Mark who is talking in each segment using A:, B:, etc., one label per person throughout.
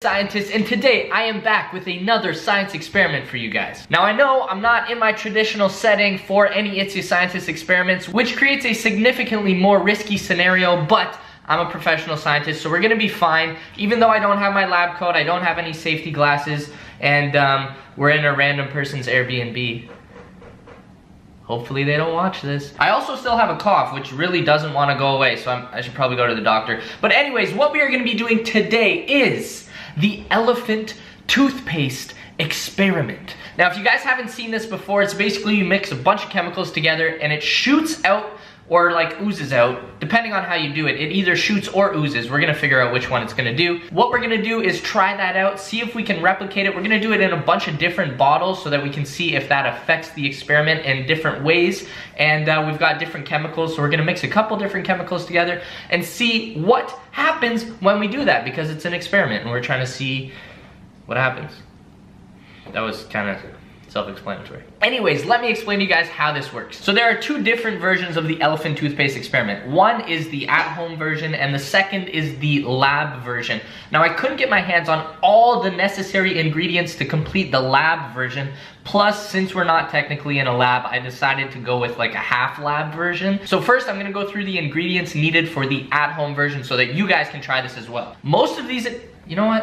A: Scientists, and today I am back with another science experiment for you guys. Now I know I'm not in my traditional setting for any It's Your Scientist experiments, which creates a significantly more risky scenario, but I'm a professional scientist, so we're gonna be fine. Even though I don't have my lab coat, I don't have any safety glasses, and we're in a random person's Airbnb. Hopefully they don't watch this. I also still have a cough, which really doesn't want to go away, so I should probably go to the doctor. But anyways, what we are gonna be doing today is the elephant toothpaste experiment. Now, if you guys haven't seen this before, it's basically you mix a bunch of chemicals together and it shoots out or like oozes out, depending on how you do it. It either shoots or oozes. We're gonna figure out which one it's gonna do. What we're gonna do is try that out, see if we can replicate it. We're gonna do it in a bunch of different bottles so that we can see if that affects the experiment in different ways. And we've got different chemicals, so we're gonna mix a couple different chemicals together and see what happens when we do that, because it's an experiment and we're trying to see what happens. That was kind of self-explanatory. Anyways, let me explain to you guys how this works. So there are two different versions of the elephant toothpaste experiment. One is the at-home version and the second is the lab version. Now I couldn't get my hands on all the necessary ingredients to complete the lab version. Plus, since we're not technically in a lab, I decided to go with like a half lab version. So first I'm gonna go through the ingredients needed for the at-home version so that you guys can try this as well. Most of these, you know what?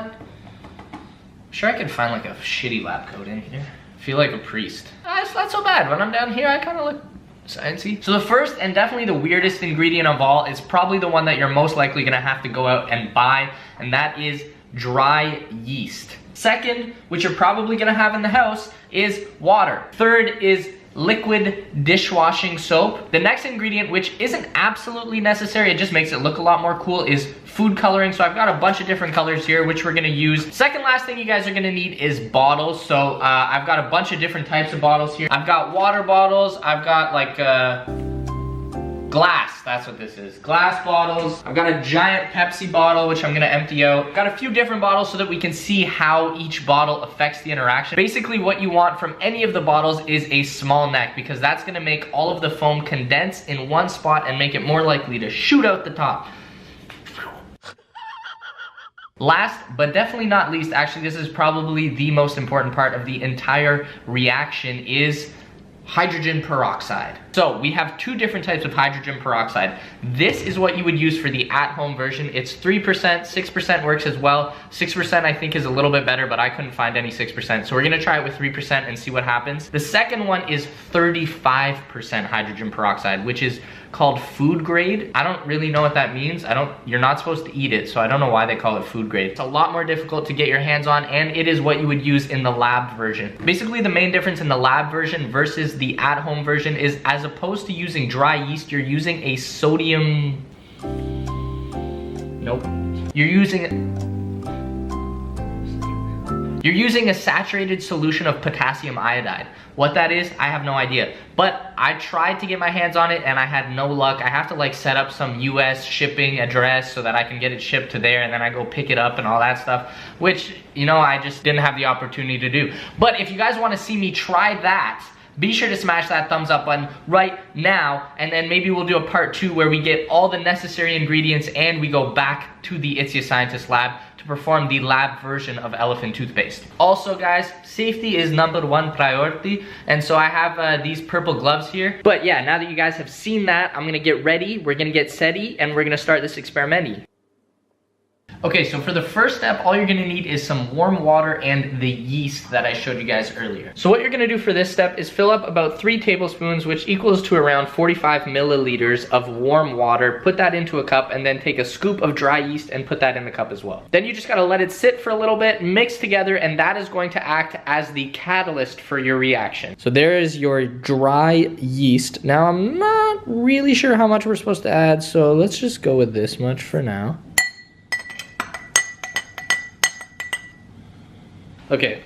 A: I'm sure I could find like a shitty lab coat in here. I feel like a priest. It's not so bad. When I'm down here, I kind of look sciencey. So the first and definitely the weirdest ingredient of all is probably the one that you're most likely gonna have to go out and buy, and that is dry yeast. Second, which you're probably gonna have in the house, is water. Third is liquid dishwashing soap. The next ingredient, which isn't absolutely necessary, it just makes it look a lot more cool, is food coloring. So I've got a bunch of different colors here, which we're gonna use. Second last thing you guys are gonna need is bottles. So I've got a bunch of different types of bottles here. I've got water bottles, I've got like glass, that's what this is. Glass bottles. I've got a giant Pepsi bottle, which I'm gonna empty out. Got a few different bottles so that we can see how each bottle affects the interaction. Basically, what you want from any of the bottles is a small neck, because that's gonna make all of the foam condense in one spot and make it more likely to shoot out the top. Last, but definitely not least, actually this is probably the most important part of the entire reaction, is hydrogen peroxide. So we have two different types of hydrogen peroxide. This is what you would use for the at-home version. It's 3%, 6% works as well. 6% I think is a little bit better, but I couldn't find any 6%. So we're gonna try it with 3% and see what happens. The second one is 35% hydrogen peroxide, which is called food grade. I don't really know what that means. You're not supposed to eat it, so I don't know why they call it food grade. It's a lot more difficult to get your hands on, and it is what you would use in the lab version. Basically, the main difference in the lab version versus the at-home version is, as opposed to using dry yeast, you're using a sodium... Nope. You're using a saturated solution of potassium iodide. What that is, I have no idea. But I tried to get my hands on it and I had no luck. I have to like set up some US shipping address so that I can get it shipped to there, and then I go pick it up and all that stuff, which, you know, I just didn't have the opportunity to do. But if you guys want to see me try that, be sure to smash that thumbs up button right now, and then maybe we'll do a part 2 where we get all the necessary ingredients and we go back to the It's Your Scientist lab to perform the lab version of elephant toothpaste. Also guys, safety is #1 priority, and so I have these purple gloves here. But yeah, now that you guys have seen that, I'm gonna get ready, we're gonna get SETI, and we're gonna start this experiment. Okay, so for the first step, all you're gonna need is some warm water and the yeast that I showed you guys earlier. So what you're gonna do for this step is fill up about 3 tablespoons, which equals to around 45 milliliters of warm water, put that into a cup, and then take a scoop of dry yeast and put that in the cup as well. Then you just gotta let it sit for a little bit, mix together, and that is going to act as the catalyst for your reaction. So there is your dry yeast. Now I'm not really sure how much we're supposed to add, so let's just go with this much for now. Okay,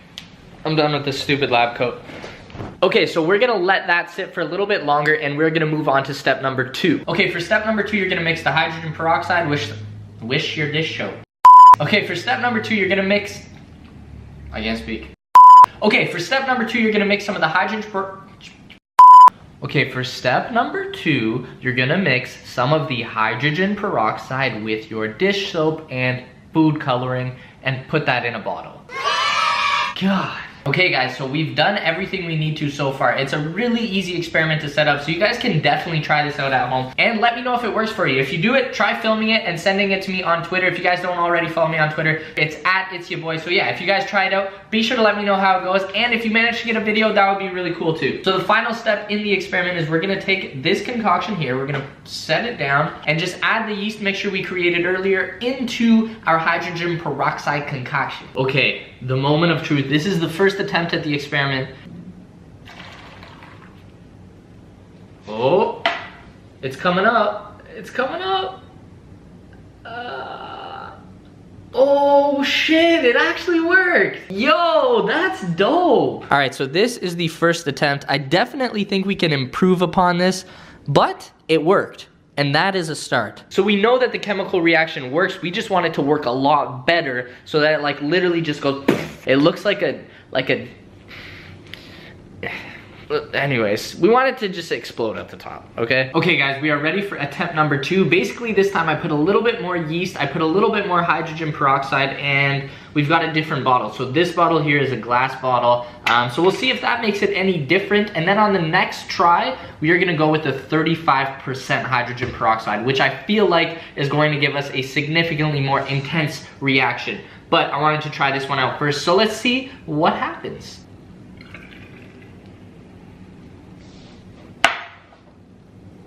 A: I'm done with this stupid lab coat. Okay, so we're gonna let that sit for a little bit longer, and we're gonna move on to step number 2. Okay, for step number 2, you're gonna mix the hydrogen peroxide, wish your dish show. Okay, for step number 2, you're gonna mix, I can't speak. Okay, for step number 2, you're gonna mix some of the hydrogen Okay, for step number 2, you're gonna mix some of the hydrogen peroxide with your dish soap and food coloring, and put that in a bottle. God. Okay guys, so we've done everything we need to so far. It's a really easy experiment to set up, so you guys can definitely try this out at home. And let me know if it works for you. If you do it, try filming it and sending it to me on Twitter. If you guys don't already follow me on Twitter, it's @itsyourboy. So yeah, if you guys try it out, be sure to let me know how it goes. And if you manage to get a video, that would be really cool too. So the final step in the experiment is we're gonna take this concoction here, we're gonna set it down and just add the yeast mixture we created earlier into our hydrogen peroxide concoction. Okay, the moment of truth. This is the first attempt at the experiment. Oh, it's coming up. It's coming up. Oh shit, it actually worked. Yo, that's dope. All right, so this is the first attempt. I definitely think we can improve upon this, but it worked. And that is a start. So we know that the chemical reaction works. We just want it to work a lot better so that it like literally just goes, it looks like a, anyways, we want it to just explode at the top, okay? Okay guys, we are ready for attempt number 2. Basically this time I put a little bit more yeast, I put a little bit more hydrogen peroxide, and we've got a different bottle. So this bottle here is a glass bottle. So we'll see if that makes it any different. And then on the next try, we are gonna go with the 35% hydrogen peroxide, which I feel like is going to give us a significantly more intense reaction. But I wanted to try this one out first. So let's see what happens.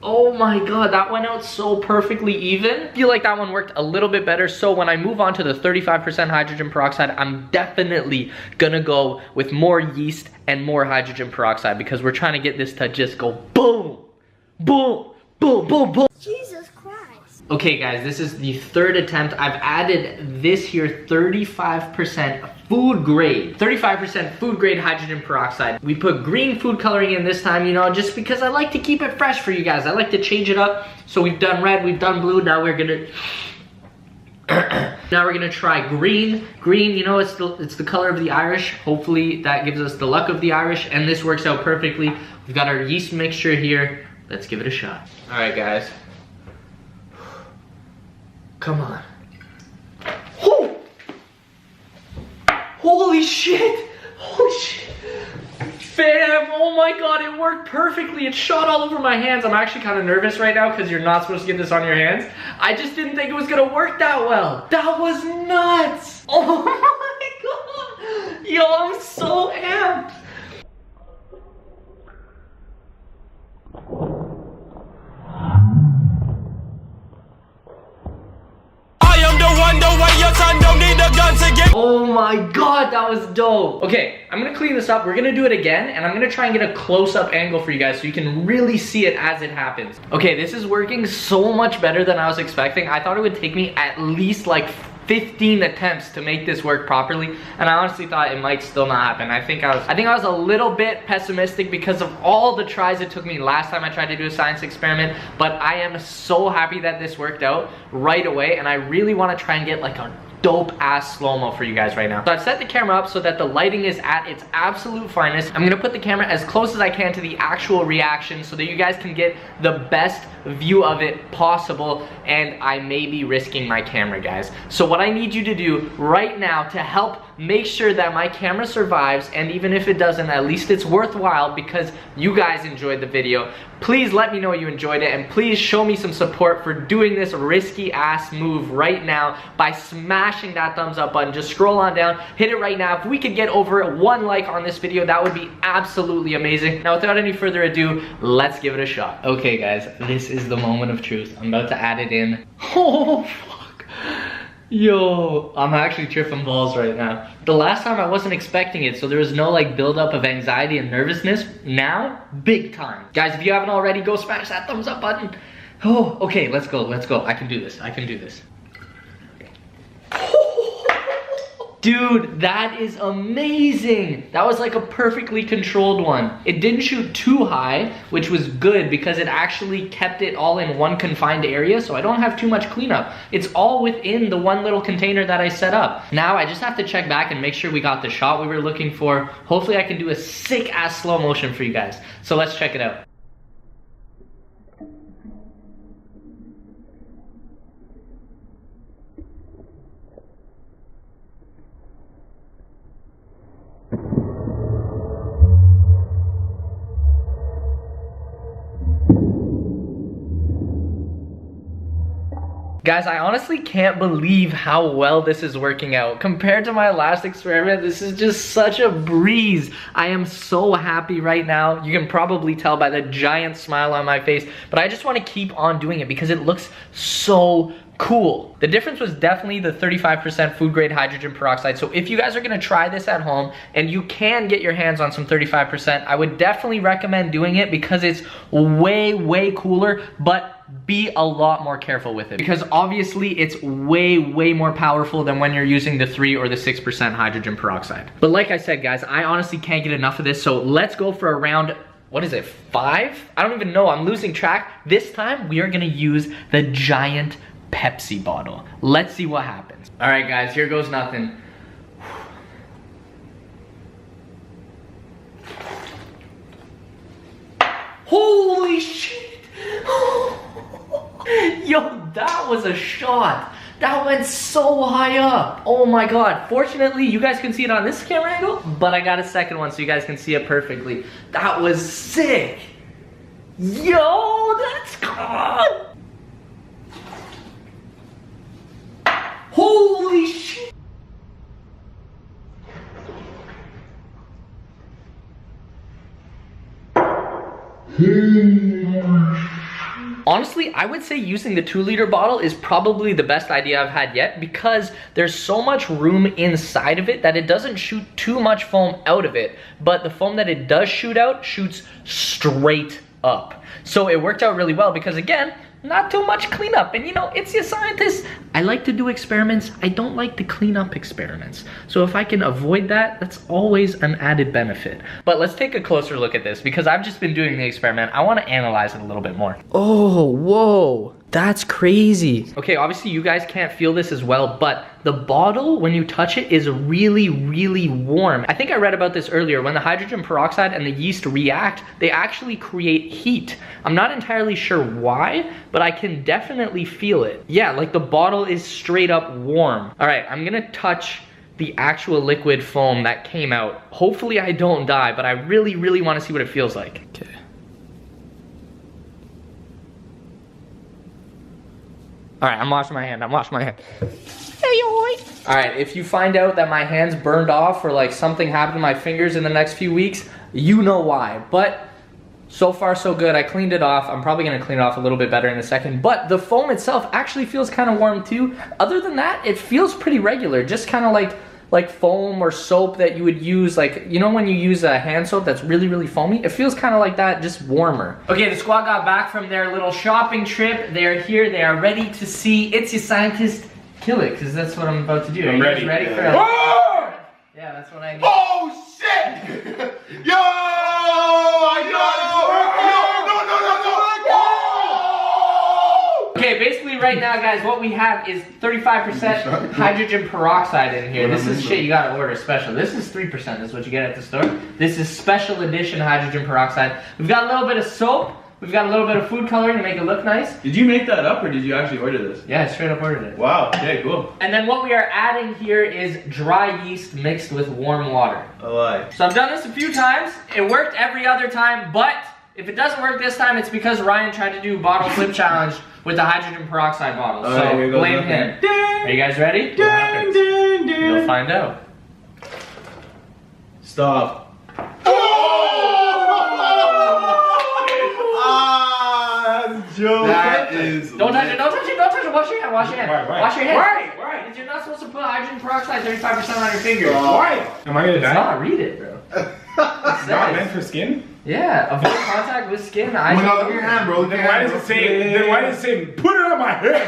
A: Oh my god, that went out so perfectly even. I feel like that one worked a little bit better. So when I move on to the 35% hydrogen peroxide, I'm definitely gonna go with more yeast and more hydrogen peroxide because we're trying to get this to just go boom, boom, boom, boom, boom.
B: Jesus Christ.
A: Okay guys, this is the third attempt. I've added this here 35% food grade. 35% food grade hydrogen peroxide. We put green food coloring in this time, you know, just because I like to keep it fresh for you guys. I like to change it up. So we've done red, we've done blue, now we're gonna now we're gonna try green. Green, you know, it's the color of the Irish. Hopefully that gives us the luck of the Irish, and this works out perfectly. We've got our yeast mixture here. Let's give it a shot. All right, guys. Come on. Whew. Holy shit! Holy shit! Fam, oh my god, it worked perfectly. It shot all over my hands. I'm actually kind of nervous right now because you're not supposed to get this on your hands. I just didn't think it was gonna work that well. That was nuts! Oh my god! Yo, I'm so amped! Oh my god, that was dope. Okay, I'm gonna clean this up. We're gonna do it again, and I'm gonna try and get a close-up angle for you guys so you can really see it as it happens. Okay, this is working so much better than I was expecting. I thought it would take me at least like 15 attempts to make this work properly, and I honestly thought it might still not happen. I think I was a little bit pessimistic because of all the tries it took me last time I tried to do a science experiment, but I am so happy that this worked out right away, and I really want to try and get like a dope ass slow-mo for you guys right now. So I've set the camera up so that the lighting is at its absolute finest. I'm gonna put the camera as close as I can to the actual reaction so that you guys can get the best view of it possible, and I may be risking my camera, guys. So what I need you to do right now to help make sure that my camera survives, and even if it doesn't, at least it's worthwhile because you guys enjoyed the video, please let me know you enjoyed it, and please show me some support for doing this risky ass move right now by smashing that thumbs up button. Just scroll on down, hit it right now. If we could get over 1 like on this video, that would be absolutely amazing. Now without any further ado, let's give it a shot. Okay guys, this is the moment of truth. I'm about to add it in. Oh fuck. Yo, I'm actually tripping balls right now. The last time I wasn't expecting it, so there was no like buildup of anxiety and nervousness. Now, big time. Guys, if you haven't already, go smash that thumbs up button. Oh, okay, let's go, let's go. I can do this, I can do this. Dude, that is amazing. That was like a perfectly controlled one. It didn't shoot too high, which was good because it actually kept it all in one confined area, so I don't have too much cleanup. It's all within the one little container that I set up. Now I just have to check back and make sure we got the shot we were looking for. Hopefully I can do a sick ass slow motion for you guys. So let's check it out. Guys, I honestly can't believe how well this is working out. Compared to my last experiment, this is just such a breeze. I am so happy right now. You can probably tell by the giant smile on my face, but I just want to keep on doing it because it looks so cool. The difference was definitely the 35% food grade hydrogen peroxide. So if you guys are gonna try this at home and you can get your hands on some 35%, I would definitely recommend doing it because it's way, way cooler, but be a lot more careful with it because obviously it's way, way more powerful than when you're using the 3 or the 6% hydrogen peroxide. But like I said, guys, I honestly can't get enough of this. So let's go for a round. What is it, 5? I don't even know, I'm losing track. This time we are gonna use the giant Pepsi bottle. Let's see what happens. All right, guys, here goes nothing. Holy shit! Yo, that was a shot. That went so high up. Oh my God. Fortunately, you guys can see it on this camera angle, but I got a second one so you guys can see it perfectly. That was sick. Yo, that's cool. Holy shit! Honestly, I would say using the 2-liter bottle is probably the best idea I've had yet because there's so much room inside of it that it doesn't shoot too much foam out of it, but the foam that it does shoot out shoots straight up. So it worked out really well because again, not too much cleanup. And you know, it's your scientist. I like to do experiments. I don't like to clean up experiments. So if I can avoid that, that's always an added benefit. But let's take a closer look at this because I've just been doing the experiment. I want to analyze it a little bit more. Oh, whoa. That's crazy. Okay, obviously you guys can't feel this as well, but the bottle, when you touch it, is really, really warm. I think I read about this earlier. When the hydrogen peroxide and the yeast react, they actually create heat. I'm not entirely sure why, but I can definitely feel it. Yeah, like the bottle is straight up warm. All right, I'm gonna touch the actual liquid foam that came out. Hopefully I don't die, but I really, really wanna see what it feels like. Okay. All right, I'm washing my hand, All right, if you find out that my hand's burned off or like something happened to my fingers in the next few weeks, you know why. But so far so good, I cleaned it off. I'm probably gonna clean it off a little bit better in a second, but the foam itself actually feels kind of warm too. Other than that, it feels pretty regular, just kind of like foam or soap that you would use, like, you know when you use a hand soap that's really, really foamy? It feels kind of like that, just warmer. Okay, the squad got back from their little shopping trip. They're here, they are ready to see It's Your Scientist kill it, because that's what I'm about to do.
B: I'm ready.
A: Ready for it?
B: Oh!
A: Yeah, that's what I need.
B: Oh, shit! Yo! I got it! No!
A: Okay, basically right now, guys, what we have is 35% hydrogen peroxide in here. This is shit you gotta order special. This is 3%, this is what you get at the store. This is special edition hydrogen peroxide. We've got a little bit of soap. We've got a little bit of food coloring to make it look nice.
B: Did you make that up or did you actually order this?
A: Yeah, I straight up ordered it.
B: Wow, okay, cool.
A: And then what we are adding here is dry yeast mixed with warm water.
B: A lie.
A: So I've done this a few times. It worked every other time, but if it doesn't work this time, it's because Ryan tried to do bottle flip challenge with the hydrogen peroxide bottle. So
B: right,
A: blame him.
B: Ding,
A: are you guys ready?
B: ding, ding, ding.
A: You'll find out.
B: Stop. That is.
A: Don't touch it, don't touch it, don't touch it. Wash your hand, wash your hand.
B: Why?
A: Wash your hand.
B: Why?
A: Because you're not supposed to put hydrogen peroxide 35% on your finger.
B: Why? Am I gonna die?
A: Stop, read it, bro.
B: It's not meant for skin?
A: Yeah, avoid contact with skin.
C: No, look at your hand, bro.
B: Then why does it say? Then why does it say? Put it on my head.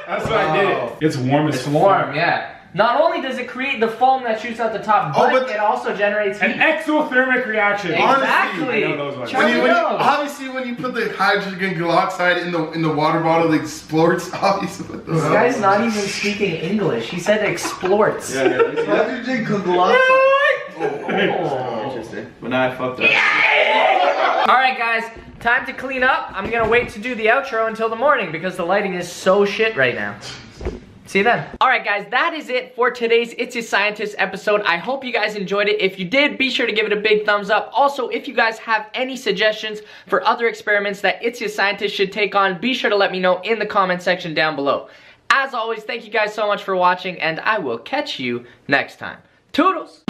B: That's what I did. It's warm as
A: It's warm, yeah. Not only does it create the foam that shoots out the top, but it also generates heat.
B: An exothermic reaction.
A: Exactly.
B: I know those ones.
C: Obviously, when you put the hydrogen peroxide in the water bottle, it explodes. Obviously,
A: this guy's not even speaking English. He said explorts.
C: Yeah, hydrogen peroxide.
B: Oh, interesting. But now I fucked up.
A: All right, guys, time to clean up. I'm gonna wait to do the outro until the morning because the lighting is so shit right now. See you then. Alright guys, that is it for today's It's a Scientist episode. I hope you guys enjoyed it. If you did, be sure to give it a big thumbs up. Also, if you guys have any suggestions for other experiments that It's a Scientist should take on, be sure to let me know in the comment section down below. As always, thank you guys so much for watching, and I will catch you next time. Toodles!